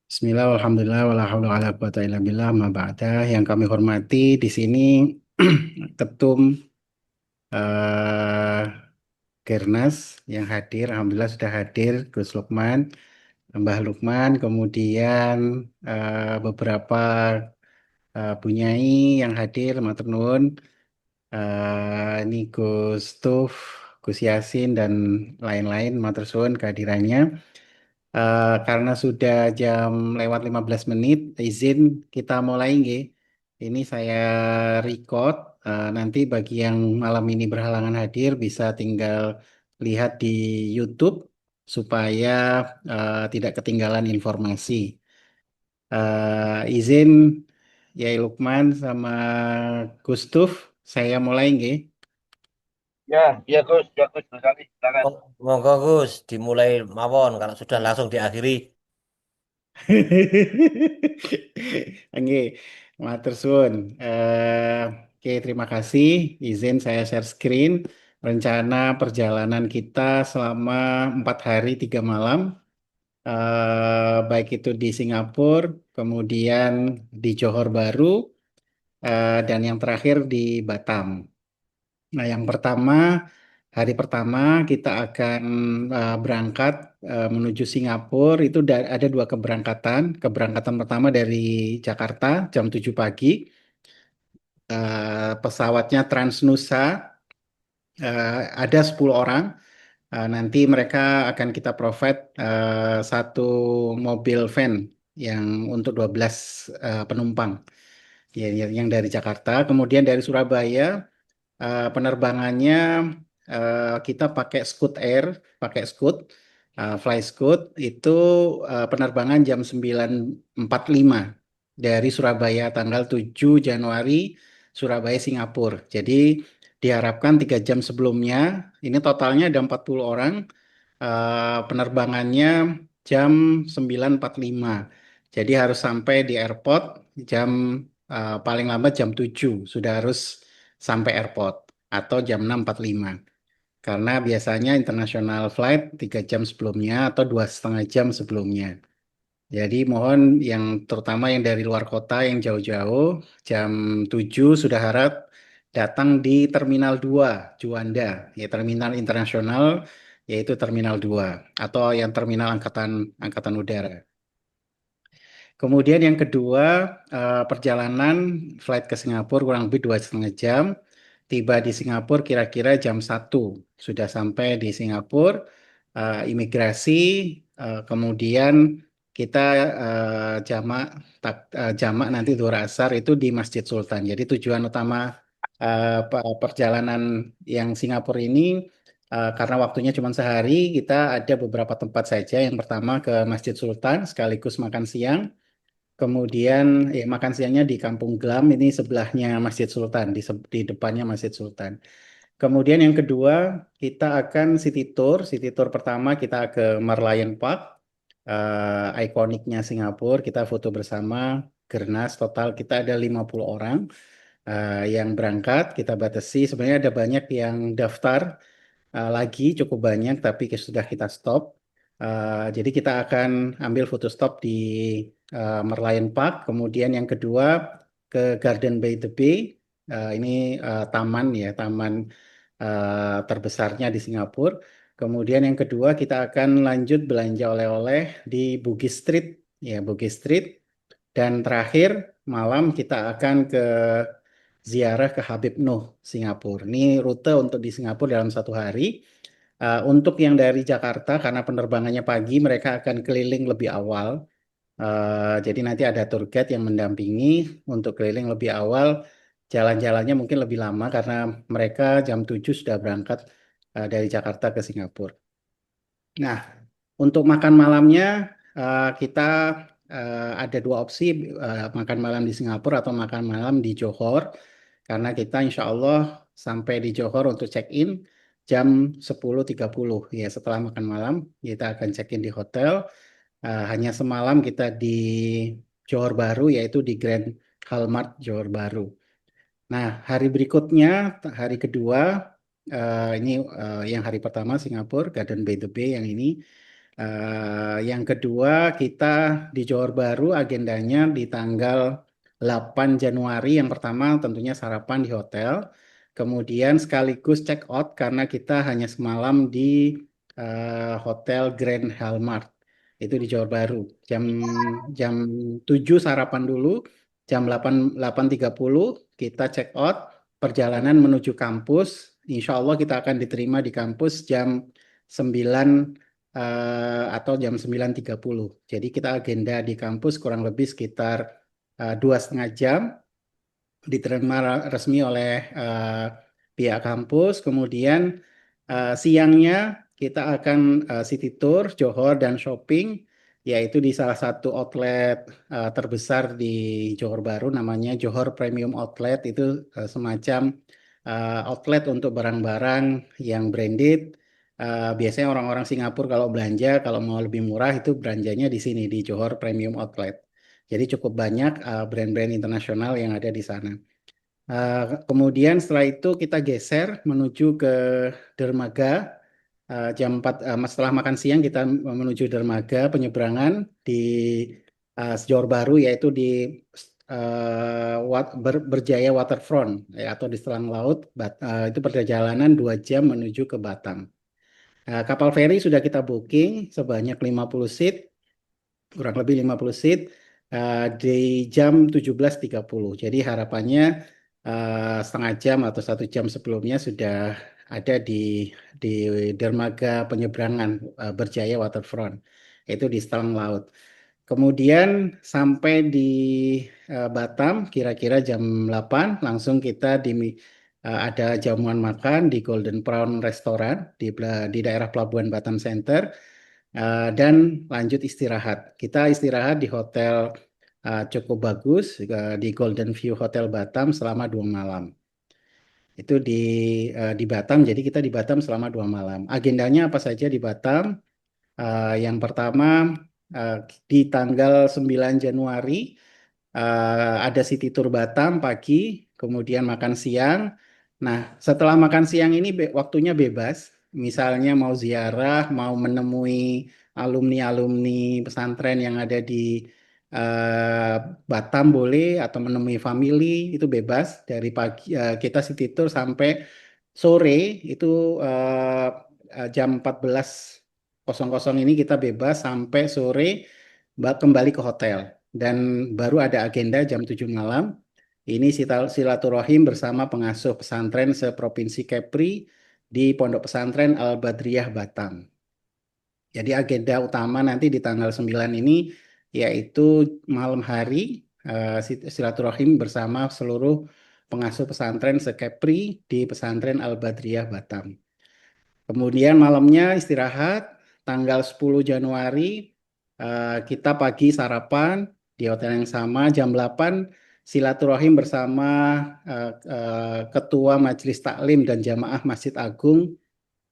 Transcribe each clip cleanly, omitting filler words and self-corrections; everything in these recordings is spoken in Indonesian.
Bismillah, alhamdulillah, wala haula wala quwata illa billah, ma ba'da. Yang kami hormati di sini Ketum eh, Gernas yang hadir, alhamdulillah sudah hadir, Gus Lukman, Mbah Lukman, kemudian beberapa bunyai yang hadir, matur nuwun. Ini Gus Tuf, Gus Yasin dan lain-lain, matur suwun kehadirannya. Karena sudah jam lewat 15 menit, izin kita mulai nggih. Ini saya record. Nanti bagi yang malam ini berhalangan hadir bisa tinggal lihat di YouTube supaya tidak ketinggalan informasi. Izin Yai Lukman sama Gustuf, saya mulai nggih. Ya, Gus sekali, silakan. Monggo Gus, dimulai mawon kalau sudah langsung diakhiri. Oke, matur suwun. Oke, terima kasih. Izin saya share screen. Rencana perjalanan kita selama 4 hari 3 malam, baik itu di Singapura, kemudian di Johor Bahru, dan yang terakhir di Batam. Nah, yang pertama, hari pertama kita akan berangkat menuju Singapura. Itu ada dua keberangkatan. Keberangkatan pertama dari Jakarta jam 7 pagi. Pesawatnya Transnusa, ada 10 orang. Nanti mereka akan kita provide satu mobil van yang untuk 12 penumpang. Yang dari Jakarta. Kemudian dari Surabaya, penerbangannya kita pakai Scoot Air, pakai Scoot, Fly Scoot itu penerbangan jam 9.45 dari Surabaya tanggal 7 Januari, Surabaya Singapura. Jadi diharapkan 3 jam sebelumnya, ini totalnya ada 40 orang, penerbangannya jam 9.45. Jadi harus sampai di airport jam paling lambat jam 7 sudah harus sampai airport atau jam 6.45. Karena biasanya international flight 3 jam sebelumnya atau 2,5 jam sebelumnya. Jadi mohon yang terutama yang dari luar kota yang jauh-jauh jam 7 sudah harap datang di Terminal 2 Juanda, ya terminal internasional yaitu Terminal 2 atau yang terminal angkatan angkatan udara. Kemudian yang kedua, perjalanan flight ke Singapura kurang lebih 2,5 jam. Tiba di Singapura kira-kira jam 1. Sudah sampai di Singapura, imigrasi, kemudian kita jamak nanti Dhuhr Asar itu di Masjid Sultan. Jadi tujuan utama perjalanan yang Singapura ini, karena waktunya cuma sehari, kita ada beberapa tempat saja. Yang pertama ke Masjid Sultan sekaligus makan siang. Kemudian makan siangnya di Kampung Glam, ini sebelahnya Masjid Sultan, di depannya Masjid Sultan. Kemudian yang kedua, kita akan city tour. City tour pertama kita ke Merlion Park, ikoniknya Singapura. Kita foto bersama, Gernas, total kita ada 50 orang yang berangkat. Kita batasi, sebenarnya ada banyak yang daftar lagi, cukup banyak, tapi sudah kita stop. Jadi kita akan ambil foto stop di Merlion Park. Kemudian yang kedua ke Garden by the Bay. Ini taman ya, taman terbesarnya di Singapura. Kemudian yang kedua kita akan lanjut belanja oleh-oleh di Bugis Street, ya Bugis Street. Dan terakhir malam kita akan ke ziarah ke Habib Noh, Singapura. Ini rute untuk di Singapura dalam 1 hari. Untuk yang dari Jakarta, karena penerbangannya pagi, mereka akan keliling lebih awal. Jadi nanti ada tour guide yang mendampingi untuk keliling lebih awal. Jalan-jalannya mungkin lebih lama karena mereka jam 7 sudah berangkat dari Jakarta ke Singapura. Nah, untuk makan malamnya kita ada dua opsi, makan malam di Singapura atau makan malam di Johor. Karena kita insya Allah sampai di Johor untuk check-in jam 10.30. Ya, setelah makan malam kita akan check-in di hotel. Hanya semalam kita di Johor Bahru yaitu di Grand Hallmark Johor Bahru. Nah, hari berikutnya, hari kedua, ini yang hari pertama Singapura, Garden by the Bay yang ini. Yang kedua, kita di Johor Baru agendanya di tanggal 8 Januari. Yang pertama tentunya sarapan di hotel. Kemudian sekaligus check out karena kita hanya semalam di Hotel Grand Halmart. Itu di Johor Baru. Jam jam 7 sarapan dulu, jam 8.30 kita check out. Perjalanan menuju kampus. Insya Allah kita akan diterima di kampus jam 9 atau jam 9.30. Jadi kita agenda di kampus kurang lebih sekitar 2,5 jam diterima resmi oleh pihak kampus. Kemudian siangnya kita akan city tour Johor dan shopping, yaitu di salah satu outlet terbesar di Johor Baru, namanya Johor Premium Outlet. Itu semacam outlet untuk barang-barang yang branded. Biasanya orang-orang Singapura kalau belanja, kalau mau lebih murah itu belanjanya di sini di Johor Premium Outlet. Jadi cukup banyak brand-brand internasional yang ada di sana. Kemudian setelah itu kita geser menuju ke dermaga. Jam 4 setelah makan siang kita menuju dermaga penyeberangan di Johor Baru, yaitu di Berjaya Waterfront atau di selang laut. Itu perjalanan 2 jam menuju ke Batam. Kapal feri sudah kita booking sebanyak 50 seat, kurang lebih 50 seat di jam 17.30. Jadi harapannya setengah jam atau 1 jam sebelumnya sudah ada di dermaga penyeberangan Berjaya Waterfront, yaitu di Selang Laut. Kemudian sampai di Batam kira-kira jam 8, langsung kita ada jamuan makan di Golden Prawn Restaurant di daerah Pelabuhan Batam Center. Dan lanjut istirahat. Kita istirahat di hotel cukup bagus di Golden View Hotel Batam selama 2 malam. Itu di Batam. Jadi kita di Batam selama 2 malam. Agendanya apa saja di Batam? Yang pertama uh, di tanggal 9 Januari ada City Tour Batam pagi, kemudian makan siang. Nah, setelah makan siang ini waktunya bebas. Misalnya mau ziarah, mau menemui alumni-alumni pesantren yang ada di eh, Batam boleh, atau menemui family itu bebas. Dari pagi kita City Tour sampai sore itu eh, jam 14.00 ini kita bebas sampai sore kembali ke hotel. Dan baru ada agenda jam 7 malam. Ini silaturahim bersama pengasuh pesantren seprovinsi Kepri di Pondok Pesantren Al-Badriyah Batam. Jadi agenda utama nanti di tanggal 9 ini yaitu malam hari silaturahim bersama seluruh pengasuh pesantren se-Kepri di Pesantren Al-Badriyah Batam. Kemudian malamnya istirahat, tanggal 10 Januari kita pagi sarapan di hotel yang sama, jam 8 silaturahim bersama Ketua Majelis Taklim dan Jamaah Masjid Agung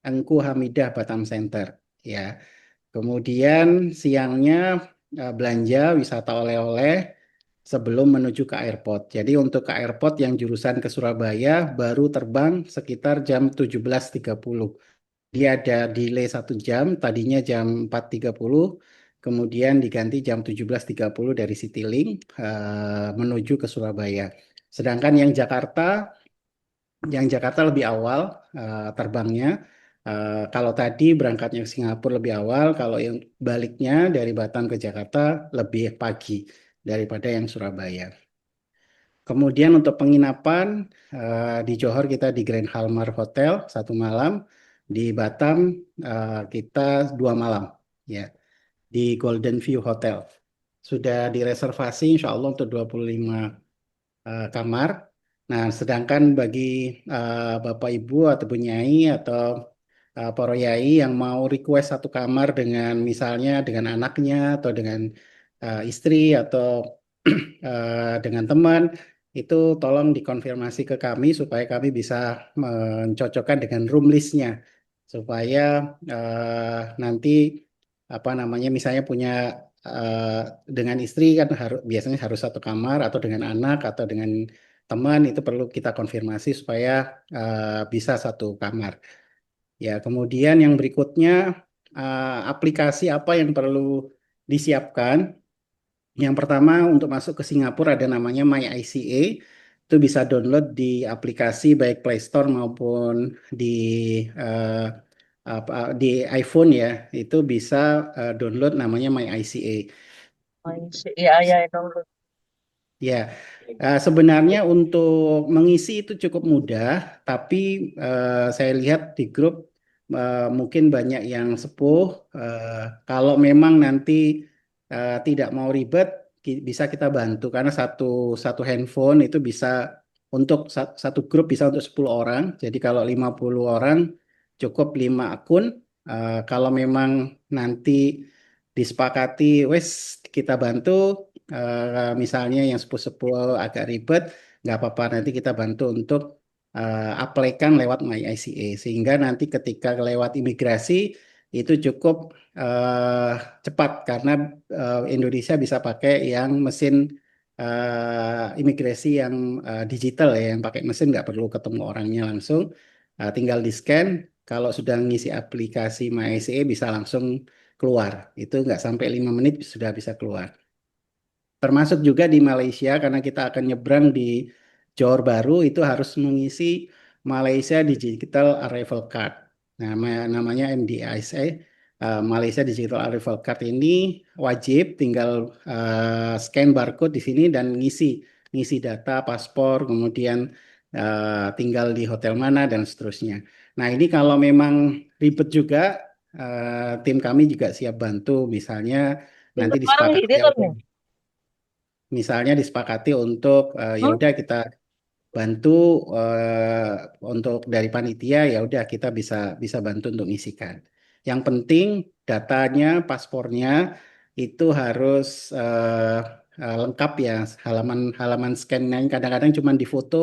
Engku Hamidah Batam Center. Ya, kemudian siangnya belanja wisata oleh-oleh sebelum menuju ke airport. Jadi untuk ke airport yang jurusan ke Surabaya baru terbang sekitar jam 17.30. Dia ada delay 1 jam, tadinya jam 4.30, kemudian diganti jam 17.30 dari Citylink menuju ke Surabaya. Sedangkan yang Jakarta lebih awal terbangnya. Kalau tadi berangkatnya ke Singapura lebih awal, kalau yang baliknya dari Batam ke Jakarta lebih pagi daripada yang Surabaya. Kemudian untuk penginapan di Johor kita di Grand Halmar Hotel 1 malam, di Batam kita 2 malam, ya di Golden View Hotel. Sudah direservasi insya Allah untuk 25 kamar. Nah, sedangkan bagi Bapak Ibu atau Bu Nyai atau para yai yang mau request satu kamar dengan misalnya dengan anaknya atau dengan istri atau dengan teman, itu tolong dikonfirmasi ke kami supaya kami bisa mencocokkan dengan room listnya supaya nanti apa namanya misalnya punya eh, dengan istri kan biasanya harus satu kamar, atau dengan anak atau dengan teman itu perlu kita konfirmasi supaya bisa satu kamar. Ya, kemudian yang berikutnya aplikasi apa yang perlu disiapkan. Yang pertama untuk masuk ke Singapura ada namanya MyICA. Itu bisa download di aplikasi baik Play Store maupun di eh, di iPhone ya. Itu bisa download namanya MyICA. Iya, iya, itu. Ya, sebenarnya untuk mengisi itu cukup mudah, tapi saya lihat di grup mungkin banyak yang sepuh. eh, Kalau memang nanti tidak mau ribet, bisa kita bantu karena satu satu handphone itu bisa untuk satu grup bisa untuk 10 orang. Jadi kalau 50 orang cukup 5 akun. Kalau memang nanti disepakati, wes kita bantu. Misalnya yang sepuh-sepuh agak ribet, nggak apa-apa nanti kita bantu untuk apply-kan lewat MyICA sehingga nanti ketika lewat imigrasi itu cukup eh, cepat karena Indonesia bisa pakai yang mesin imigrasi yang digital ya, yang pakai mesin nggak perlu ketemu orangnya langsung. Tinggal di scan. Kalau sudah ngisi aplikasi MyICA bisa langsung keluar. Itu nggak sampai 5 menit sudah bisa keluar. Termasuk juga di Malaysia karena kita akan nyebrang di Johor Bahru itu harus mengisi Malaysia Digital Arrival Card. Namanya MDIS. Malaysia Digital Arrival Card ini wajib tinggal scan barcode di sini dan ngisi data paspor, kemudian tinggal di hotel mana dan seterusnya. Nah, ini kalau memang ribet juga, tim kami juga siap bantu. Misalnya nanti Sekarang di disepakati situ apa? nih. Misalnya disepakati untuk ya Hmm? udah kita bantu untuk dari panitia ya udah kita bisa bisa bantu untuk ngisikan. Yang penting datanya, paspornya itu harus lengkap ya. Halaman scan-nya kadang-kadang cuma di foto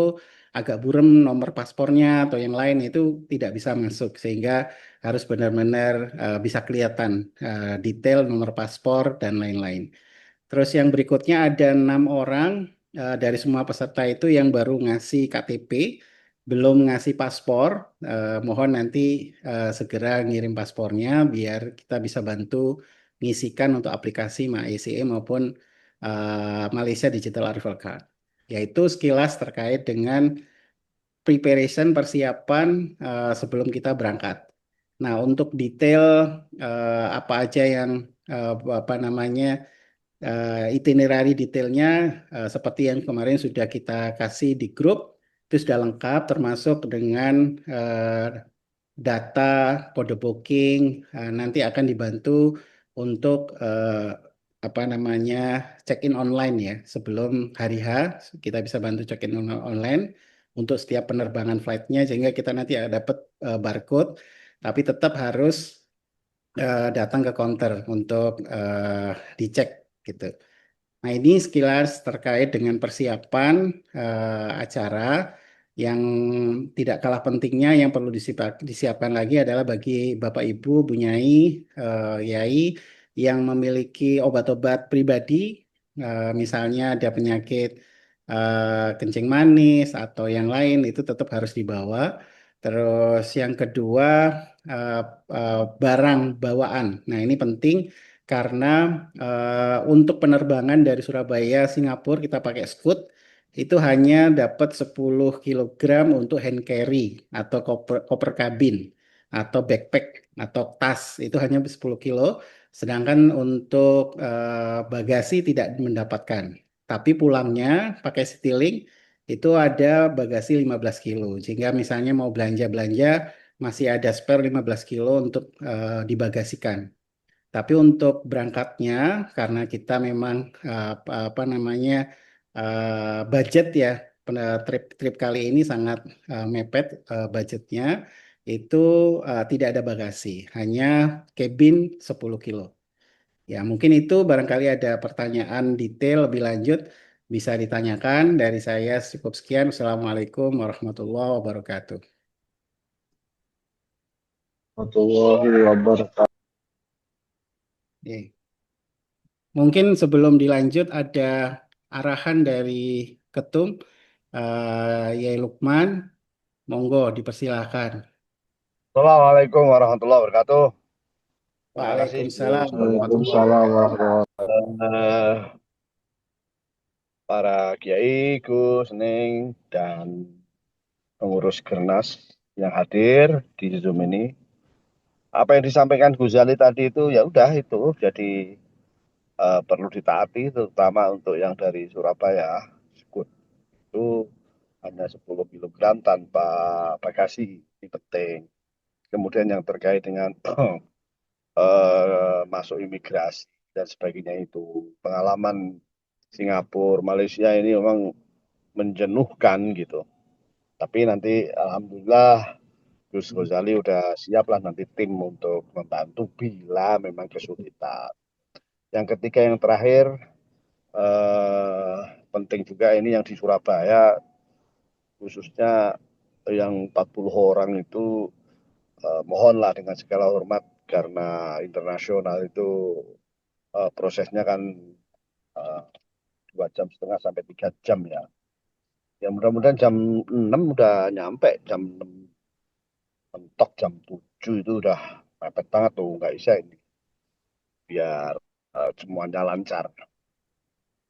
agak buram nomor paspornya atau yang lain itu tidak bisa masuk sehingga harus benar-benar bisa kelihatan detail nomor paspor dan lain-lain. Terus yang berikutnya ada 6 orang dari semua peserta itu yang baru ngasih KTP, belum ngasih paspor. Mohon nanti segera ngirim paspornya biar kita bisa bantu ngisikan untuk aplikasi MyECE maupun Malaysia Digital Arrival Card. Yaitu sekilas terkait dengan preparation persiapan sebelum kita berangkat. Nah, untuk detail apa aja yang apa namanya itinerary detailnya seperti yang kemarin sudah kita kasih di grup itu sudah lengkap termasuk dengan eh, data kode booking nanti akan dibantu untuk apa namanya check-in online ya sebelum hari H kita bisa bantu check-in online untuk setiap penerbangan flightnya sehingga kita nanti dapat barcode tapi tetap harus datang ke counter untuk dicek gitu. Nah, ini sekilas terkait dengan persiapan acara yang tidak kalah pentingnya yang perlu disiapkan lagi adalah bagi Bapak Ibu, Bu Nyai, Yai yang memiliki obat-obat pribadi, misalnya ada penyakit kencing manis atau yang lain itu tetap harus dibawa. Terus yang kedua eh, barang bawaan. Nah, ini penting karena untuk penerbangan dari Surabaya Singapura kita pakai Scoot itu hanya dapat 10 kilogram untuk hand carry atau koper kabin atau backpack atau tas itu hanya 10 kilo sedangkan untuk bagasi tidak mendapatkan tapi pulangnya pakai Citylink itu ada bagasi 15 kilo sehingga misalnya mau belanja-belanja masih ada spare 15 kilo untuk dibagasikan. Tapi untuk berangkatnya, karena kita memang apa namanya budget ya, trip kali ini sangat mepet budgetnya, itu tidak ada bagasi, hanya cabin 10 kilo. Ya, mungkin itu barangkali ada pertanyaan detail lebih lanjut bisa ditanyakan dari saya. Cukup sekian. Assalamualaikum warahmatullahi wabarakatuh. Warahmatullahi wabarakatuh. Ya. Mungkin sebelum dilanjut ada arahan dari Ketum Yai Lukman, monggo dipersilahkan. Assalamualaikum warahmatullahi wabarakatuh. Terima kasih Waalaikumsalam Gus. warahmatullahi Waalaikumsalam wabarakatuh. warahmatullahi para kiai, Gus, Neng, dan pengurus Gernas yang hadir di Zoom ini. Apa yang disampaikan Gus Zali tadi itu ya udah itu jadi perlu ditaati terutama untuk yang dari Surabaya. Skut itu hanya 10 kilogram tanpa bagasi, ini penting. Kemudian yang terkait dengan masuk imigrasi dan sebagainya itu pengalaman Singapura, Malaysia ini memang menjenuhkan gitu. Tapi nanti alhamdulillah Gus Gozali udah siap lah nanti tim untuk membantu bila memang kesulitan. Yang ketiga yang terakhir eh, penting juga ini yang di Surabaya khususnya yang 40 orang itu mohonlah dengan segala hormat karena internasional itu prosesnya kan eh, 2,5 jam sampai 3 jam ya. Ya mudah-mudahan jam 6 udah nyampe, jam 6 mentok jam 7 itu udah mepet banget tuh, nggak bisa ini. Biar semuanya lancar.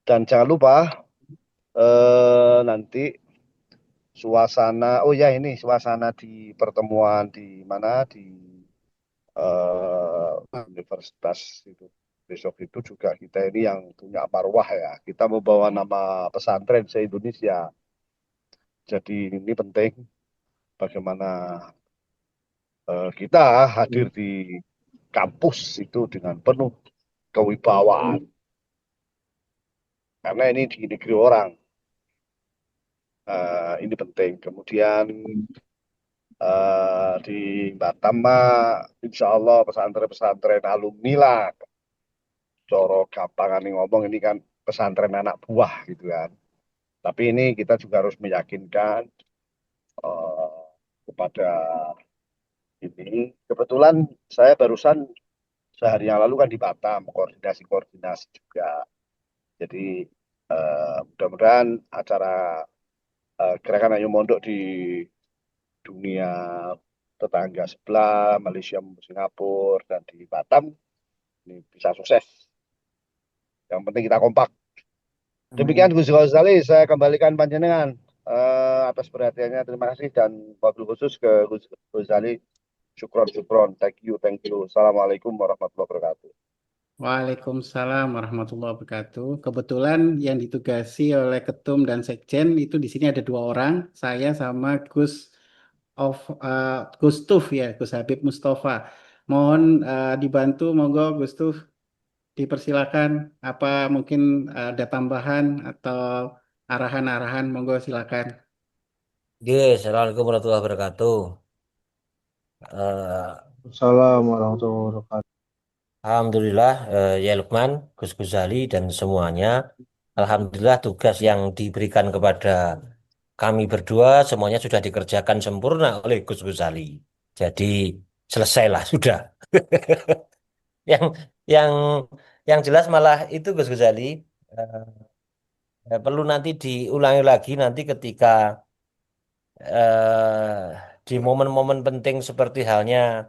Dan jangan lupa nanti suasana, oh ya ini suasana di pertemuan di mana di universitas itu besok itu juga kita ini yang punya marwah ya. Kita membawa nama pesantren se-Indonesia. Jadi ini penting bagaimana kita hadir di kampus itu dengan penuh kewibawaan. Karena ini di negeri orang. Ini penting. Kemudian di Batam mah insya Allah pesantren-pesantren alumni lah. Coro gampangan ngomong ini kan pesantren anak buah gitu kan. Tapi ini kita juga harus meyakinkan eh, kepada ini. Kebetulan saya barusan sehari yang lalu kan di Batam, koordinasi-koordinasi juga. Jadi mudah-mudahan acara gerakan Ayo Mondok di dunia tetangga sebelah, Malaysia, Singapura, dan di Batam ini bisa sukses. Yang penting kita kompak. Demikian Gus Ghazali, saya kembalikan panjenengan atas perhatiannya. Terima kasih dan wabil khusus ke Gus Ghazali. Syukron, syukron. Thank you, thank you. Assalamualaikum warahmatullahi wabarakatuh. Waalaikumsalam warahmatullahi wabarakatuh. Kebetulan yang ditugasi oleh Ketum dan Sekjen itu di sini ada dua orang, saya sama Gus Tuf ya, Gus Habib Mustafa. Mohon dibantu, monggo Gus Tuf dipersilakan. Apa mungkin ada tambahan atau arahan-arahan, monggo silakan. Yes, Assalamualaikum warahmatullahi wabarakatuh. Eh, Assalamualaikum warahmatullahi wabarakatuh. Alhamdulillah, ya Lukman, Gus Guzali dan semuanya. Alhamdulillah tugas yang diberikan kepada kami berdua semuanya sudah dikerjakan sempurna oleh Gus Guzali. Jadi selesailah sudah. Yang yang yang jelas malah itu Gus Guzali perlu nanti diulangi lagi nanti ketika di momen-momen penting seperti halnya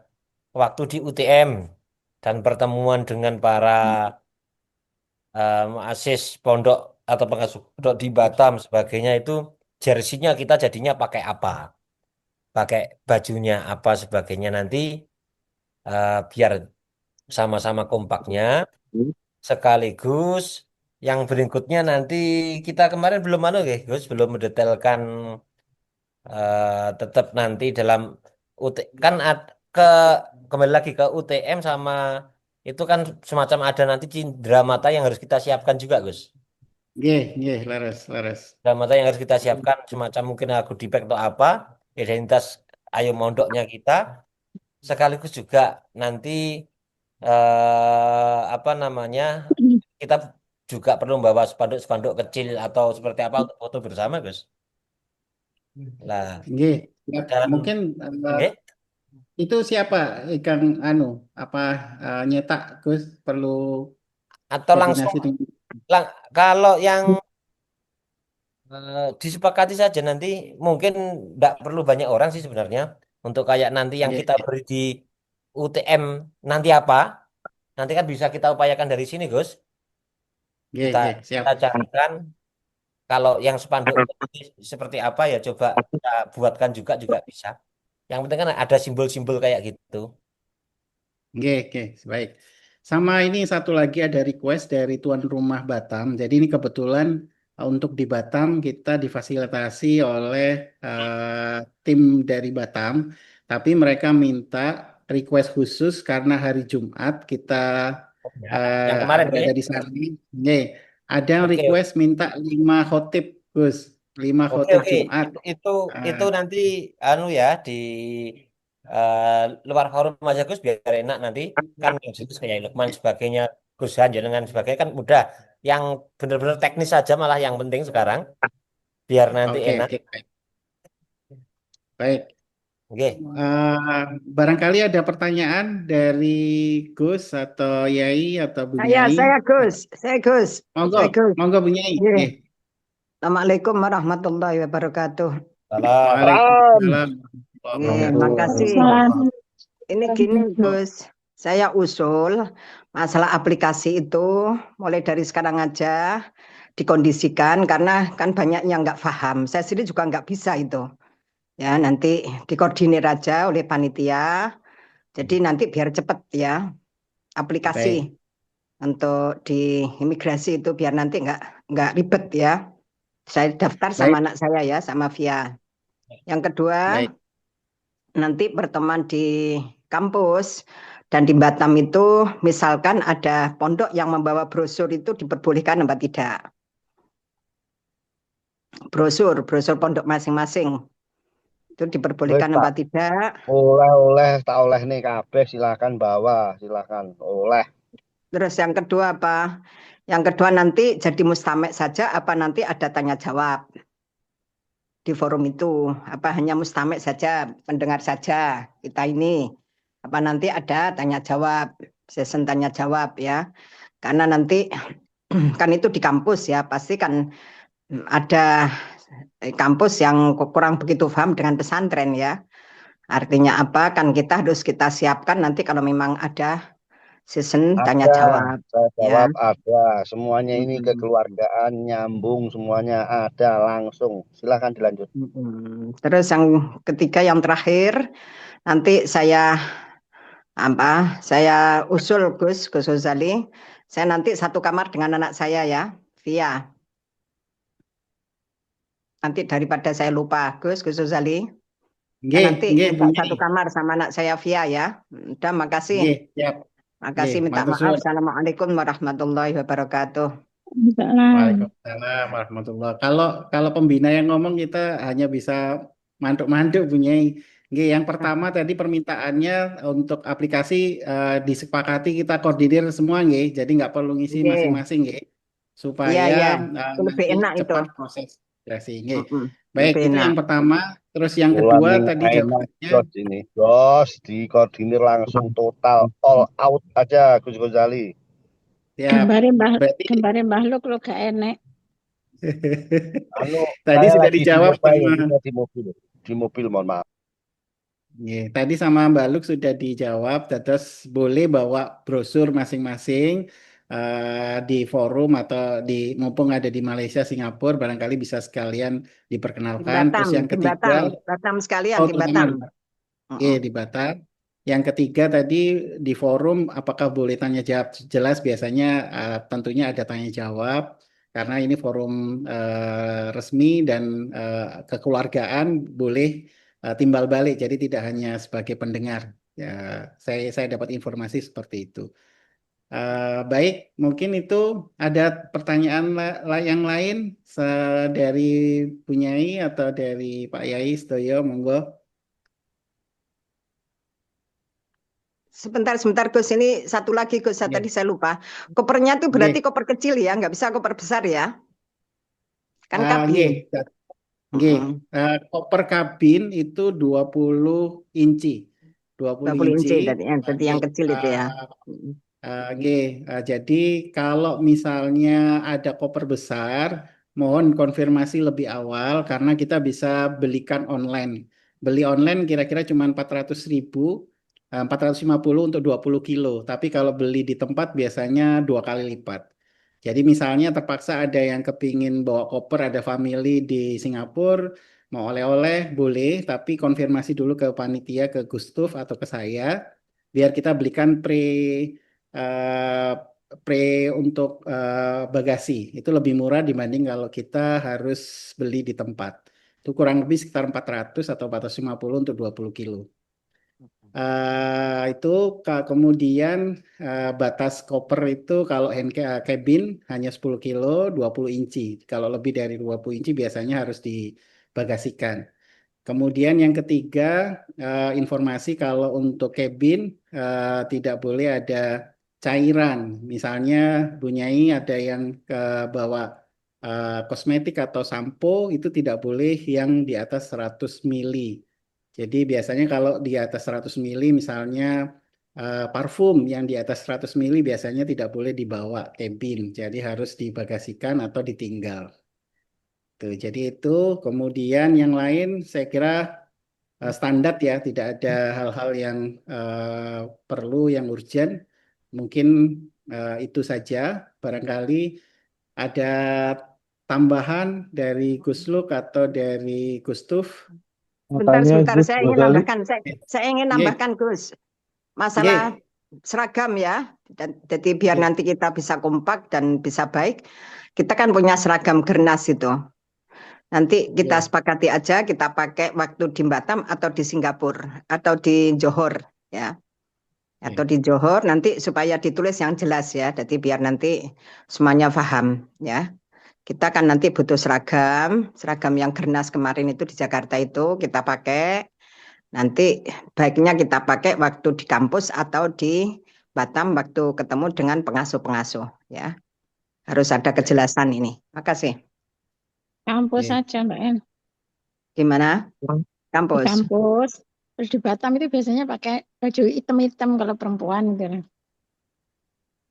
waktu di UTM dan pertemuan dengan para asis pondok atau pengasuh pondok di Batam sebagainya itu jersinya kita jadinya pakai apa, pakai bajunya apa sebagainya nanti biar sama-sama kompaknya sekaligus yang berikutnya nanti kita kemarin belum Gus belum mendetailkan tetap nanti dalam UT kan ke kembali lagi ke UTM sama itu kan semacam ada nanti cindera mata yang harus kita siapkan juga Gus. Nggih, nggih, leres, leres. Cindera mata yang harus kita siapkan semacam mungkin aku dipek atau apa identitas ayo mondoknya kita sekaligus juga nanti apa namanya kita juga perlu membawa spanduk-spanduk kecil atau seperti apa untuk foto bersama Gus. Nah, Nggih, ya, dan mungkin nggih, itu siapa ikan anu apa nyetak Gus perlu atau langsung koordinasi dengan kalau yang disepakati saja nanti mungkin tidak perlu banyak orang sih sebenarnya untuk kayak nanti yang nggih. kita beri di UTM nanti apa? nanti kan bisa kita upayakan dari sini, Gus. Oke, Kita oke, siap. kita carikan kalau yang spanduk seperti apa ya coba kita buatkan juga bisa. Yang penting kan ada simbol-simbol kayak gitu. Oke, oke, baik. Sama ini satu lagi ada request dari tuan rumah Batam. Jadi ini kebetulan untuk di Batam kita difasilitasi oleh tim dari Batam, tapi mereka minta request khusus karena hari Jumat kita Ya. Yang kemarin nih. berada di sana. Oke, ada yang Oke, request minta 5 khotib, Gus. 5 oke, khotib oke. Jumat. Itu Eh, nanti anu ya di eh, luar forum aja Gus biar enak nanti kan yang jelas kayak Lukman sebagainya Gus Han dengan sebagainya kan mudah. Yang benar-benar teknis saja malah yang penting sekarang biar nanti oke, enak. oke, baik. Baik. Oke. Barangkali ada pertanyaan dari Gus atau Yai atau Bu Saya Nyai. Gus, Monggo, saya Gus. monggo Bu Nyai. Nggih. Nggih. Assalamualaikum warahmatullahi wabarakatuh. Salam. Waalaikumsalam Nggih, warahmatullahi makasih. wabarakatuh. Ini gini Gus, saya usul masalah aplikasi itu mulai dari sekarang aja dikondisikan karena kan banyak yang nggak paham. Saya sendiri juga nggak bisa itu. Ya, nanti dikoordinir aja oleh panitia. Jadi nanti biar cepet ya aplikasi Baik, untuk di imigrasi itu biar nanti nggak ribet ya. Saya daftar sama baik, anak saya ya, sama Via. Yang kedua, baik. nanti berteman di kampus dan di Batam itu misalkan ada pondok yang membawa brosur itu diperbolehkan apa tidak? Brosur pondok masing-masing itu Wis diperbolehkan tak apa tidak? tak oleh nih kabeh silakan bawa, silakan oleh. Terus yang kedua apa? Yang kedua nanti jadi mustamek saja apa nanti ada tanya jawab di forum itu? Apa hanya mustamek saja, pendengar saja kita ini? Apa nanti ada tanya jawab, sesi tanya jawab ya? Karena nanti kan itu di kampus ya, pasti kan ada kampus yang kurang begitu paham dengan pesantren ya. Artinya apa? Kan harus kita siapkan nanti kalau memang ada season tanya Ada, jawab saya ya. jawab ada. Semuanya ini kekeluargaan, nyambung, semuanya ada langsung. Silakan dilanjut. Terus yang ketiga, yang terakhir, nanti saya usul Gus Ghazali, saya nanti satu kamar dengan anak saya ya, Via. Nanti daripada saya lupa, Gus Ghazali, Nggih, nanti nggih Bu minta Nyai. satu kamar sama anak saya Via ya. Udah, makasih. Nggih, siap. Makasih, Nggih, minta matur maaf. suwun. Assalamualaikum warahmatullahi wabarakatuh. Waalaikumsalam warahmatullahi. Kalau pembina yang ngomong kita hanya bisa mantuk-mantuk Bu Nyai. Nggih, yang pertama tadi permintaannya untuk aplikasi disepakati kita koordinir semua nggih. Jadi nggak perlu ngisi Nggih. masing-masing nggih. Iya, Supaya iya. Itu lebih nanti enak itu. cepat proses migrasi nggih. Mm-mm, Baik, lebih itu enak. yang pertama. Terus yang Bulan kedua ini tadi enak jawabannya jos ini. Jos dikoordinir langsung total all out aja Gus Ghazali. siap. Berarti Kemarin makhluk lo gak enek. Anu, tadi saya sudah lagi di dijawab mobile, sama kita di mobil. Di mobil, mohon maaf. Tadi sama Mbak Luk sudah dijawab, terus boleh bawa brosur masing-masing di forum atau mumpung ada di Malaysia, Singapura, barangkali bisa sekalian Di diperkenalkan. Batam, Terus yang di ketiga, Batam, Batam sekalian oh di terutama Batam. di Batam. Yang ketiga tadi di forum, apakah boleh tanya jawab jelas? Biasanya tentunya ada tanya jawab karena ini forum resmi dan kekeluargaan boleh timbal balik, jadi tidak hanya sebagai pendengar. Ya, saya dapat informasi seperti itu. Baik, mungkin itu ada pertanyaan yang lain dari Bu Nyai atau dari Pak Yai Sedoyo, monggo. Sebentar, Gus. Ini satu lagi, Gus. Iya. Tadi saya lupa. Kopernya itu Nggih. berarti koper kecil ya, nggak bisa koper besar ya? Kan kabin. Nggih. Koper kabin itu 20 inci. 20 20 inci, inci. tadi yang kecil itu ya. Nggih. Jadi kalau misalnya ada koper besar, mohon konfirmasi lebih awal karena kita bisa belikan online. Beli online kira-kira cuma 400.000. 450 untuk 20 kilo. Tapi kalau beli di tempat biasanya 2 kali lipat. Jadi misalnya terpaksa ada yang kepingin bawa koper, ada family di Singapura, mau oleh-oleh boleh, tapi konfirmasi dulu ke panitia, ke Gustuf atau ke saya, biar kita belikan eh, pre untuk bagasi. Itu lebih murah dibanding kalau kita harus beli di tempat. Itu kurang lebih sekitar 400 atau 450 untuk 20 kilo. Itu kemudian batas koper itu kalau cabin hanya 10 kilo 20 inci. Kalau lebih dari 20 inci biasanya harus dibagasikan. Kemudian yang ketiga, informasi kalau untuk cabin tidak boleh ada cairan. Misalnya Bunyai ada yang bawa kosmetik atau sampo itu tidak boleh yang di atas 100 mili. Jadi biasanya kalau di atas 100 mili misalnya parfum yang di atas 100 mili biasanya tidak boleh dibawa cabin. Jadi harus dibagasikan atau ditinggal. Tuh, jadi itu kemudian yang lain saya kira standar ya, tidak ada hal-hal yang perlu yang urgent. Mungkin itu saja. Barangkali ada tambahan dari Gusluk atau dari Gustuf. Sebentar, Makanya sebentar. Gus Saya ingin Ghazali, nambahkan. Saya ingin Nggih, nambahkan, Gus. Masalah nggih. seragam ya. Jadi biar Nggih. nanti kita bisa kompak dan bisa baik. Kita kan punya seragam Gernas itu. Nanti kita Ya, sepakati aja kita pakai waktu di Batam atau di Singapura atau di Johor ya. Atau ya. di Johor nanti supaya ditulis yang jelas ya. Jadi biar nanti semuanya paham ya. Kita kan nanti butuh seragam yang Gernas kemarin itu di Jakarta itu kita pakai. Nanti baiknya kita pakai waktu di kampus atau di Batam waktu ketemu dengan pengasuh-pengasuh ya. Harus ada kejelasan ini. Makasih. Kampus Ya. saja Mbak En. Gimana? Di Kampus. kampus. Terus di Batam itu biasanya pakai baju hitam-hitam kalau perempuan gitu.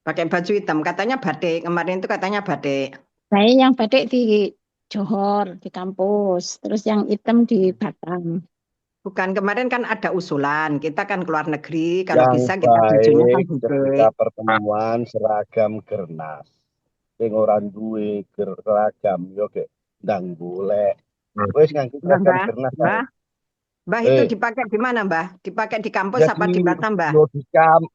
Pakai baju hitam. Katanya batik. Kemarin itu katanya batik. Saya yang batik di Johor, di kampus. Terus yang hitam di Batam. Bukan, kemarin kan ada usulan. Kita kan keluar negeri. Kalau yang bisa kita bajunya kan baik ketika batik. pertemuan seragam Gernas. Sing ora duwe seragam yo gek ndang golek. Wis nganggo Mbah, seragam Mbah. Gernas ae. Mbah. Mbah itu Eh, dipakai di mana, Mbah? Dipakai di kampus jadi apa di Batam, Mbah? yo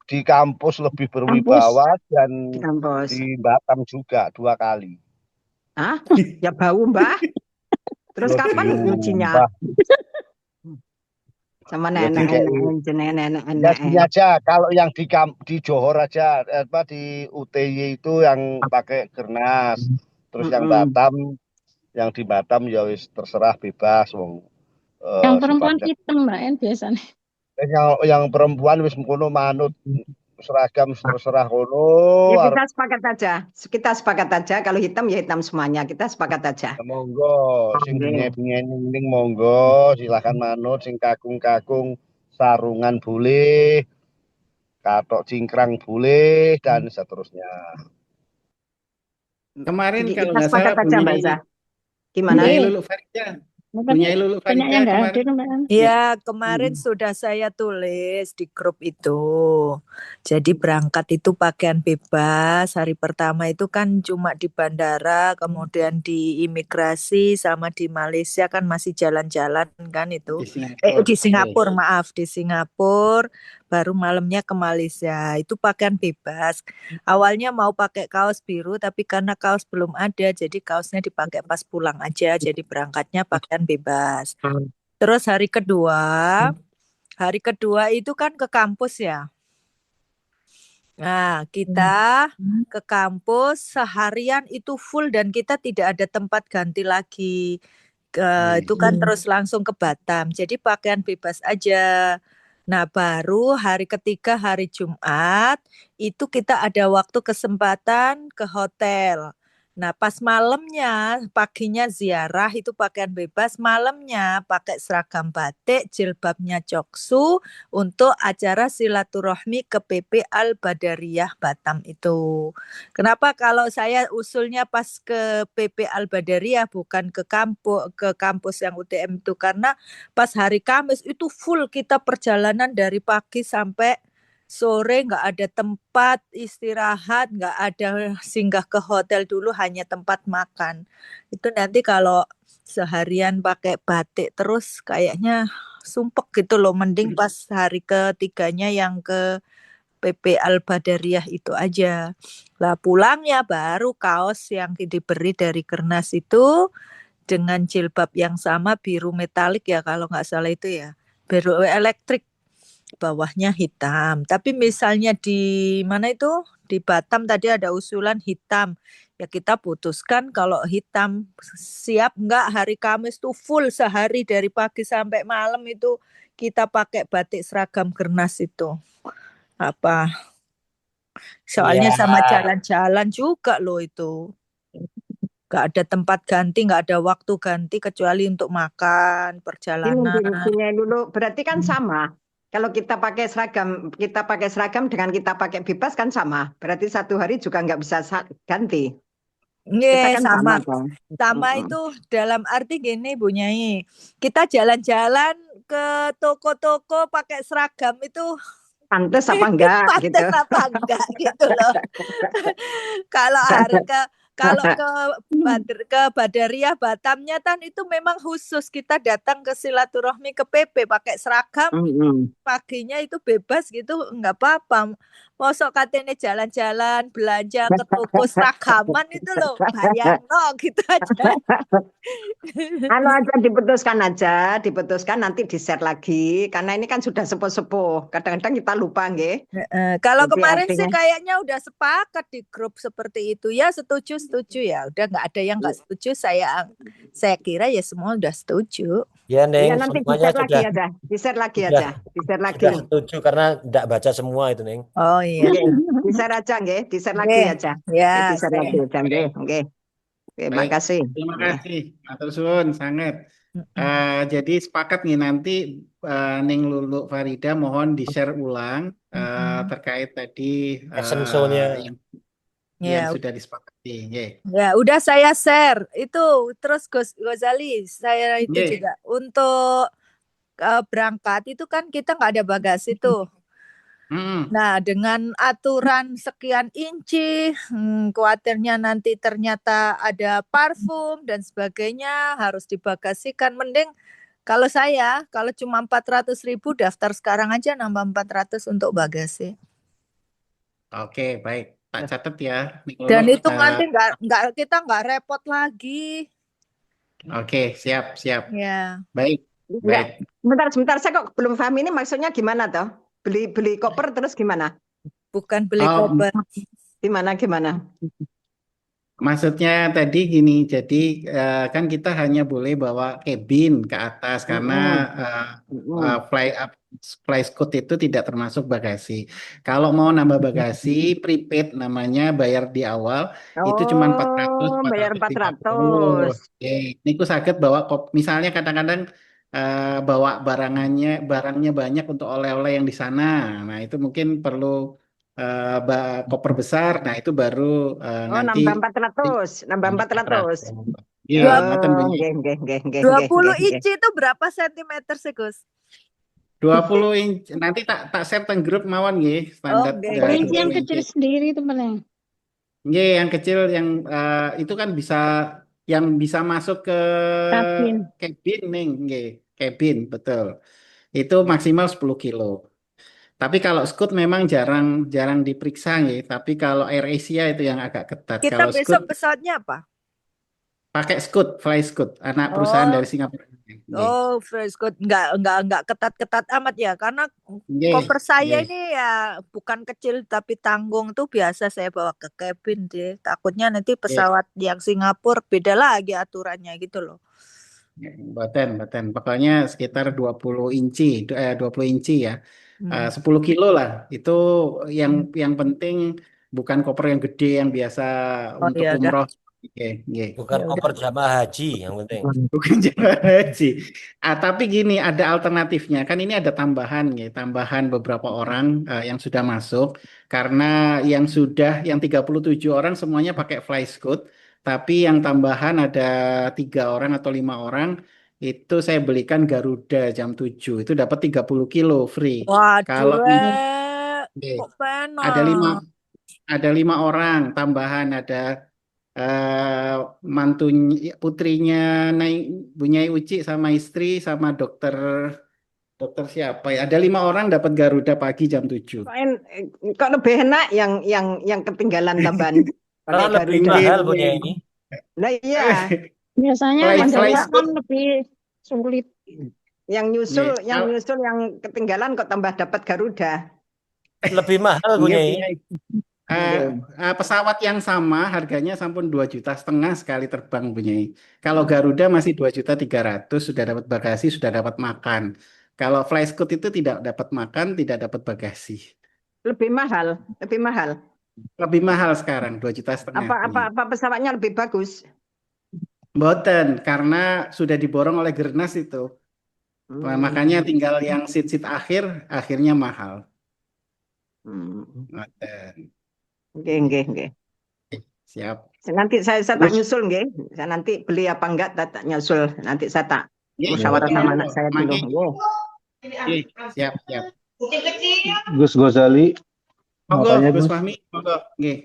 di kampus lebih Kampus. berwibawa dan Di kampus. di Batam juga 2 kali. Hah? Ya bau, Mbah. Terus Yo kapan nyucinya? diumbah, Sama yo dikei. Ya nenek-nenek. gini aja, kalau yang di Johor aja, di UTY itu yang pakai Gernas. Terus yang Batam, yang di Batam ya wis terserah bebas, wong Yang perempuan sifatnya. hitam Mbak En biasanya. Yang perempuan wis mengkono manut seragam terserah kono. Ya Arep kita sepakat aja. Kita sepakat aja. Kalau hitam ya hitam semuanya. Kita sepakat aja. monggo, sing Oke. binge-binge ning monggo, silahkan manut, sing kakung-kakung sarungan boleh, katok cingkrang boleh dan seterusnya. Kemarin kalau Kita nggak salah sepakat aja, Mbak Za. Gimana? Bunyai Nggih. Lulu Farida, Tapi Bunyai Lulu banyak Farida yang nggak kemarin. hadir Mbak En. Ya. Ya, kemarin sudah saya tulis di grup itu. Jadi berangkat itu pakaian bebas. Hari pertama itu kan cuma di bandara, kemudian di imigrasi sama di Malaysia kan masih jalan-jalan kan itu. Di Singapura. Di Singapura, Oke. maaf, di Singapura. Baru malamnya ke Malaysia. Itu pakaian bebas. Awalnya mau pakai kaos biru, tapi karena kaos belum ada, jadi kaosnya dipakai pas pulang aja. Jadi berangkatnya pakaian bebas. Terus hari kedua itu kan ke kampus ya. Nah, kita ke kampus seharian itu full dan kita tidak ada tempat ganti lagi. Itu kan terus langsung ke Batam. Jadi pakaian bebas aja. Nah, baru hari ketiga hari Jumat itu kita ada waktu kesempatan ke hotel. Nah, pas malamnya, paginya ziarah itu pakaian bebas, malamnya pakai seragam batik, jilbabnya coksu untuk acara silaturahmi ke PP Al Badariyah Batam itu. Kenapa kalau saya usulnya pas ke PP Al Badariyah bukan ke kampus yang UTM itu, karena pas hari Kamis itu full kita perjalanan dari pagi sampai sore, nggak ada tempat istirahat, nggak ada singgah ke hotel dulu, hanya tempat makan. Itu nanti kalau seharian pakai batik terus kayaknya sumpek gitu loh. Mending pas hari ketiganya yang ke PP Al Badariyah itu aja. Lah pulangnya baru kaos yang diberi dari Kernas itu dengan jilbab yang sama biru metalik ya kalau nggak salah itu ya. Biru elektrik, bawahnya hitam. Tapi misalnya di mana itu? Di Batam tadi ada usulan hitam. Ya kita putuskan kalau hitam. Siap nggak hari Kamis tuh full sehari dari pagi sampai malam itu kita pakai batik seragam Gernas itu. Apa? Soalnya Ya, sama jalan-jalan juga loh itu. Nggak ada tempat ganti, nggak ada waktu ganti kecuali untuk makan, Ini perjalanan. intinya dulu berarti kan sama. Kalau kita pakai seragam dengan kita pakai bebas kan sama. Berarti satu hari juga nggak bisa ganti. Kita Nggih, kan sama sama. dong. Sama Mm-mm. itu dalam arti gini Bu Nyai. Kita jalan-jalan ke toko-toko pakai seragam itu Pantes apa enggak gitu. pantas apa enggak gitu loh. Kalau hari kalau ke Badariyah Batamnya kan itu memang khusus kita datang ke silaturahmi ke PP pakai seragam, Mm-mm. paginya itu bebas gitu nggak apa-apa. Mosok katanya jalan-jalan belanja ke toko seragaman itu loh, bayang no gitu aja. Anu aja diputuskan nanti di-share lagi karena ini kan sudah sepuh-sepuh. Kadang-kadang kita lupa nggih. Kalau Jadi kemarin sih artinya kayaknya udah sepakat di grup seperti itu ya, setuju ya, udah nggak ada yang nggak setuju. Saya kira ya semua udah setuju. ya ya Neng, nanti semuanya di-share lagi sudah aja. Di-share lagi sudah aja. Di-share lagi. sudah setuju karena tidak baca semua itu Neng. Oh iya, Nggih, di-share aja nggih, di-share lagi Nggih, aja. ya Di-share saya. lagi aja nggih, nggih. Oke, Baik, makasih. terima Nggih. kasih. Matur suwun sangat. Mm-mm. Jadi sepakat nih nanti Ning Lulu Farida mohon di-share ulang Mm-mm. terkait tadi Fashion show-nya. yang Ya, sudah disepakati. Nggih. ya udah saya share itu. Terus Gozali, saya itu Nggih. juga untuk berangkat itu kan kita nggak ada bagasi tuh. Mm. Nah, dengan aturan sekian inci, khawatirnya nanti ternyata ada parfum dan sebagainya harus dibagasikan. Mending kalau kalau cuma 400.000 daftar sekarang aja nambah 400 untuk bagasi. Oke, baik. Tak catat ya, Ning Lulu. Dan itu nanti kita nggak repot lagi. Oke, siap, siap. Ya. Baik, Enggak. baik. Sebentar, saya kok belum paham ini maksudnya gimana toh? Beli koper terus gimana? Bukan beli Oh, koper. Gimana? maksudnya tadi gini, jadi kan kita hanya boleh bawa cabin ke atas karena fly scoot itu tidak termasuk bagasi. Kalau mau nambah bagasi, prepaid namanya bayar di awal itu cuma 400, Oh, bayar 450. 400. Ini aku sakit bawa misalnya kadang-kadang bawa barangnya banyak untuk oleh-oleh yang di sana. Nah, itu mungkin perlu koper besar. Nah, itu baru Oh, nanti nambah 400. Nambah 400. Iya, ngoten Oh, bunyi. nggih. 20 inci itu berapa sentimeter sih, Gus? 20 inch nanti tak share teng grup mawon nggih standar nggih, Kelinci yang 20 kecil inch. sendiri itu Meneng. Nggih, yang kecil yang itu kan bisa masuk ke Kabin. cabin nih, nggih. Cabin, betul. Itu maksimal 10 kilo. Tapi kalau Scoot memang jarang jarang diperiksa nggih, tapi kalau AirAsia itu yang agak ketat. Kita Kalau Scoot besok pesawatnya apa? pakai Scoot, Fly Scoot, anak perusahaan dari Singapura. Nggih. Oh, fresh good. Enggak ketat-ketat amat ya, karena Nggih, koper saya nggih. ini ya bukan kecil tapi tanggung tuh biasa saya bawa ke cabin deh. Takutnya nanti pesawat yang Singapura beda lagi aturannya gitu loh. Baten. Pokoknya sekitar 20 inci, 20 inci ya. 10 kilo lah. Itu yang penting bukan koper yang gede yang biasa Oh untuk iya, udah. umroh Oke, oke. Bukan Ya udah. koper jamaah haji yang penting. Bukan jemaah haji. Tapi gini, ada alternatifnya. Kan ini ada tambahan, ya, tambahan beberapa orang yang sudah masuk. Karena yang 37 orang semuanya pakai fly scoot. Tapi yang tambahan ada 3 orang atau 5 orang. Itu saya belikan Garuda jam 7. Itu dapat 30 kilo free. Waduh, Kalau oke, kok ada lima, penak. ada 5 orang tambahan. Ada mantunya putrinya naik Bunyai Uci sama istri sama dokter dokter siapa ya? Ada 5 orang dapat Garuda pagi jam 7. Kok lebih enak yang ketinggalan tambahan Karena pakai lebih Garuda. mahal Nggih, punya nggih. ini. Nah iya, Biasanya Fly mendadak kan Scoot. lebih sulit. yang nyusul Nggih. yang nyusul yang ketinggalan kok tambah dapat Garuda. Lebih mahal Nggih, punya ini. Bunyai. Nggih. Pesawat yang sama harganya sampun 2,5 juta sekali terbang Bunyai. Kalau Garuda masih 2,3 juta sudah dapat bagasi, sudah dapat makan. Kalau Fly Scoot itu tidak dapat makan, tidak dapat bagasi. Lebih mahal, lebih mahal. Lebih mahal sekarang 2,5 juta. Apa pesawatnya lebih bagus? Boten, karena sudah diborong oleh Gernas itu. Nah, makanya tinggal yang seat akhirnya mahal. Boten. Nggih. Siap. Nanti saya tak Terus nyusul nggih. Saya nanti beli apa enggak tak nyusul. Nanti saya tak Nggih, musyawarah monggo, sama monggo. anak saya dulu. Mangke. Nggih. Nggih, siap. Gus Gozali mau Monggo, tanya Gus Gus. Fahmi, monggo. Nggih.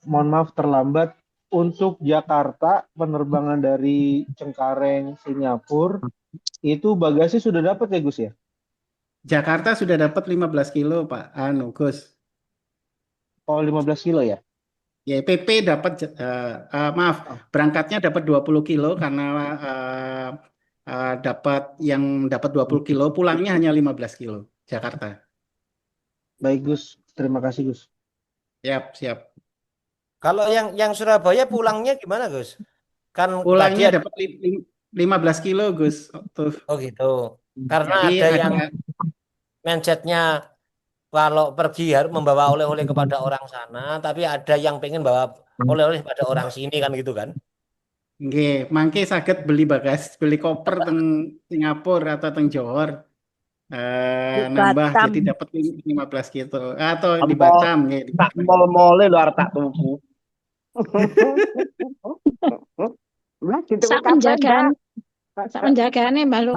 Mohon maaf terlambat. Untuk Jakarta penerbangan dari Cengkareng Singapura itu bagasi sudah dapat ya Gus ya? Jakarta sudah dapat 15 kilo, Pak. Gus. Oh 15 kilo ya? Ya, PP dapat, maaf, berangkatnya dapat 20 kilo karena dapat 20 kilo, pulangnya hanya 15 kilo, Jakarta. Baik Gus, terima kasih Gus. Siap. Kalau yang Surabaya pulangnya gimana, Gus? Kan tadi Pulangnya ada, dapat 15 kilo, Gus. Tuh. oh gitu. Karena Jadi ada yang mindsetnya kalau pergi harus membawa oleh-oleh kepada orang sana, tapi ada yang pengen bawa oleh-oleh pada orang sini kan gitu kan? nggih, mangke saged beli koper teng Singapura atau teng Johor. Di Nambah Batam. jadi dapat 15 gitu. Atau di Ampol Batam, nggih, di tak Batam. mall-mall lu arep tak tuku. Mas dituku Sak kapan, penjagaan, Mbak? sak penjagaane Mbak Lu.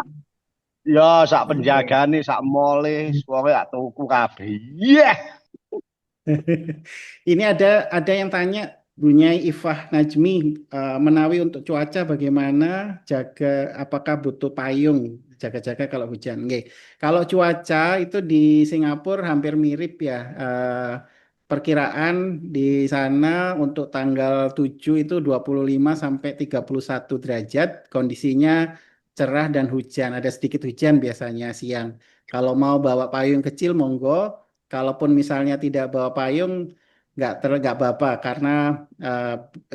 Ya sak penjagane sak mall-e pokoke tak tuku kabeh. Iya. Ini ada yang tanya Bunyai Ifah Najmi, menawi untuk cuaca bagaimana, apakah butuh payung, jaga-jaga kalau hujan. Nggih. Kalau cuaca itu di Singapura hampir mirip ya. Perkiraan di sana untuk tanggal 7 itu 25 sampai 31 derajat, kondisinya cerah dan hujan, ada sedikit hujan biasanya siang. Kalau mau bawa payung kecil monggo, kalaupun misalnya tidak bawa payung nggak apa-apa karena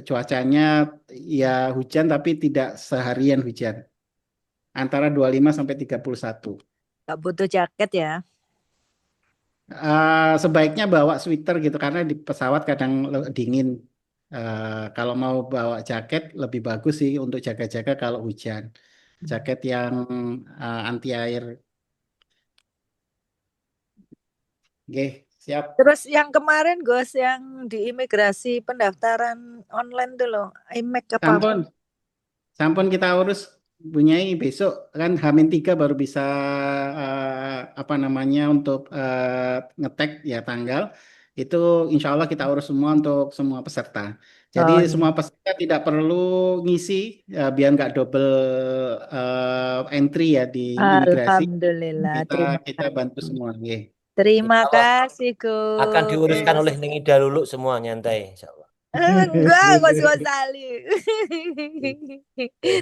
cuacanya ya hujan tapi tidak seharian hujan. Antara 25 sampai 31. Nggak butuh jaket ya. Sebaiknya bawa sweater gitu karena di pesawat kadang dingin. Kalau mau bawa jaket lebih bagus sih untuk jaga-jaga kalau hujan. Jaket yang anti air. Oke, siap. Terus yang kemarin Gus yang di imigrasi pendaftaran online tuh loh, IMEK apa? Sampun kita urus Bunyai besok kan H-3 baru bisa apa namanya untuk ngetek ya tanggal itu insya Allah kita urus semua untuk semua peserta. Jadi Oh, iya. semua peserta tidak perlu ngisi biar nggak double entry ya di imigrasi. Alhamdulillah. Kita bantu semua. Nggih. Terima Insya Allah kasih Gus. akan diuruskan oleh Ningida dulu semua nyantai, insya Allah. Enggak, Gus Gosali.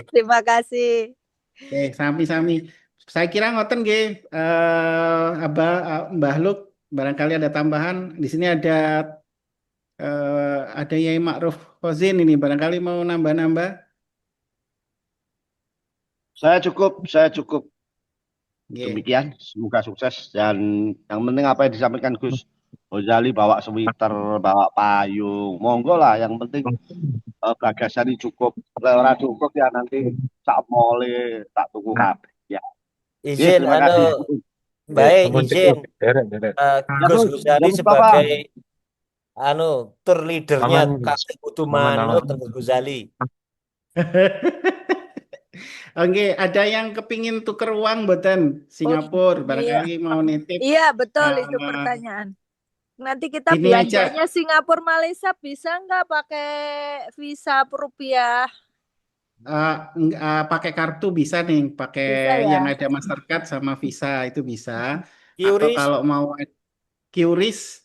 Terima kasih. Oke, sami-sami. Saya kira ngoten nggih, Mbah Luk, barangkali ada tambahan. Di sini ada Yai Ma'ruf Kozin ini, barangkali mau nambah-nambah. Saya cukup. Nggih. Demikian, semoga sukses dan yang penting apa yang disampaikan Gus Gozali bawa sweater, bawa payung, monggo lah. Yang penting bagasan ini cukup. Lek ora cukup ya nanti sak mole tak tuku kabeh. Ya. Izin Terima kasih. baik Ampun izin cukup. Derek. Ya, Gus Gus. Guzali Jangan lupa, Pak. sebagai tour leadernya Aman, Gus. kami butuh Aman, manut aman. Gus Guzali. Oke, ada yang kepingin tuker uang mboten Singapura, iya. barangkali mau nitip Iya, betul itu eh, pertanyaan. Nanti kita gini aja. belanjanya Singapura Malaysia bisa nggak pakai visa rupiah? Pakai kartu bisa nih, pakai Bisa ya? yang ada Mastercard sama Visa itu bisa. Atau Qris, kalau mau QRIS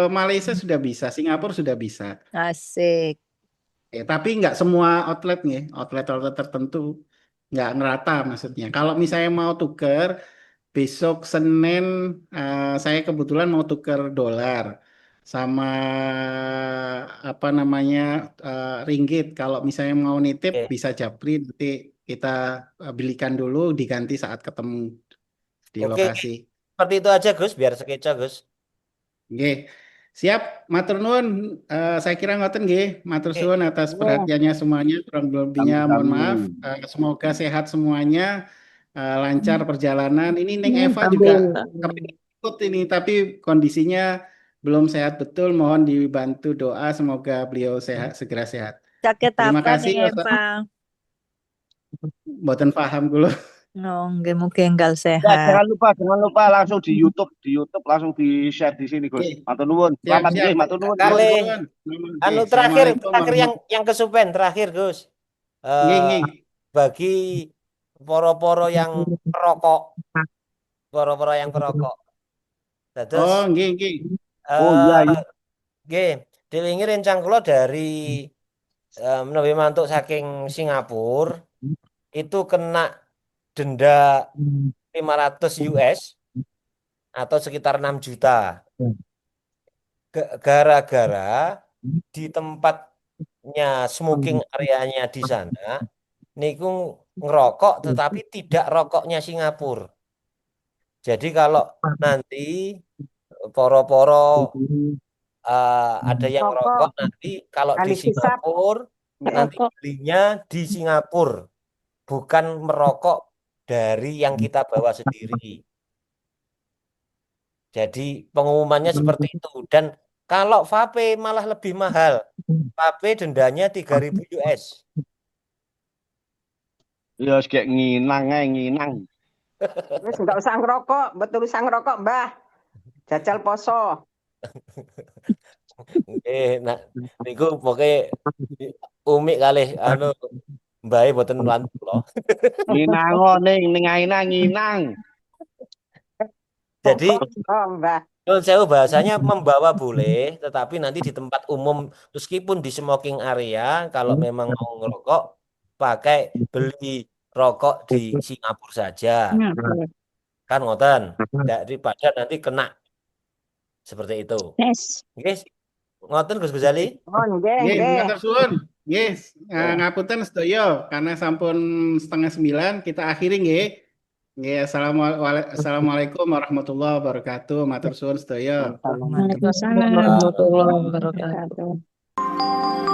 Malaysia sudah bisa, Singapura sudah bisa. Asik. Tapi nggak semua outlet nih, outlet-outlet tertentu nggak ngerata maksudnya. Kalau misalnya mau tuker, besok Senin saya kebetulan mau tuker dolar sama apa namanya ringgit. Kalau misalnya mau nitip oke. bisa japri nanti kita belikan dulu diganti saat ketemu di Oke, lokasi. seperti itu aja Gus, biar sketsa Gus. Oke. Siap, matur nuwun. Saya kira ngoten nggih. Matur Oke, suwun atas Iya. perhatiannya semuanya. Kurang lebihnya mohon maaf. Amin. Semoga sehat semuanya, lancar perjalanan. Ini Neng Eva juga Amin. kepingin ikut ini, tapi kondisinya belum sehat betul. Mohon dibantu doa semoga beliau sehat, segera sehat. Sakit Terima apa kasih, nih Ustaz. Eva? Mboten paham kula. No, mungkin enggak Ya, sehat. jangan lupa langsung di YouTube langsung di share di sini, Gus. Oke. Matur nuwun. Siap, Selamat siap. nggih, matur nuwun, Gus. Kali Nuwun. Oke, terakhir Assalamualaikum warahmatullahi yang kesupen terakhir Gus. Nggih, Eh, nggih. bagi poro-poro yang perokok, poro-poro yang perokok. Terus Oh, nggih, nggih. Oh iya, iya. nggih, dilingi rencang kula dari menawi mantuk saking Singapura itu kena denda 500 US atau sekitar 6 juta. Gara-gara di tempatnya smoking areanya di sana niku ngerokok tetapi tidak rokoknya Singapura. Jadi kalau nanti poro-poro ada yang Rokok rokok nanti kalau di kali hisap. Singapura nanti Rokok. belinya di Singapura, bukan merokok dari yang kita bawa sendiri. Jadi pengumumannya seperti itu. Dan kalau vape malah lebih mahal. Vape dendanya 3.000 US. Ya wis kayak nginang ae, nginang. Wis nggak usah ngerokok, betul usah ngerokok, Mbah. Jajal poso. Nah, niku pokoknya Umi kali mbae boten lantu loh. Nginang ning aina nginang. Jadi Oh, Mbah. Nyun sewu bahasanya membawa boleh, tetapi nanti di tempat umum meskipun di smoking area kalau memang mau ngerokok pakai beli rokok di Singapura saja. Singapura. Kan ngoten. Daripada nanti kena seperti itu. Yes. Guys, ngoten Gus Guzali. Oh, nggih, Nggih, nggih. matur suwun. Nggih, ngapunten sedaya karena sampun 8:30 kita akhiri nggih. Nggih, assalamualaikum warahmatullahi wabarakatuh. Matur suwun sedaya. Waalaikumsalam Warahmatullahi warahmatullahi wabarakatuh. wabarakatuh.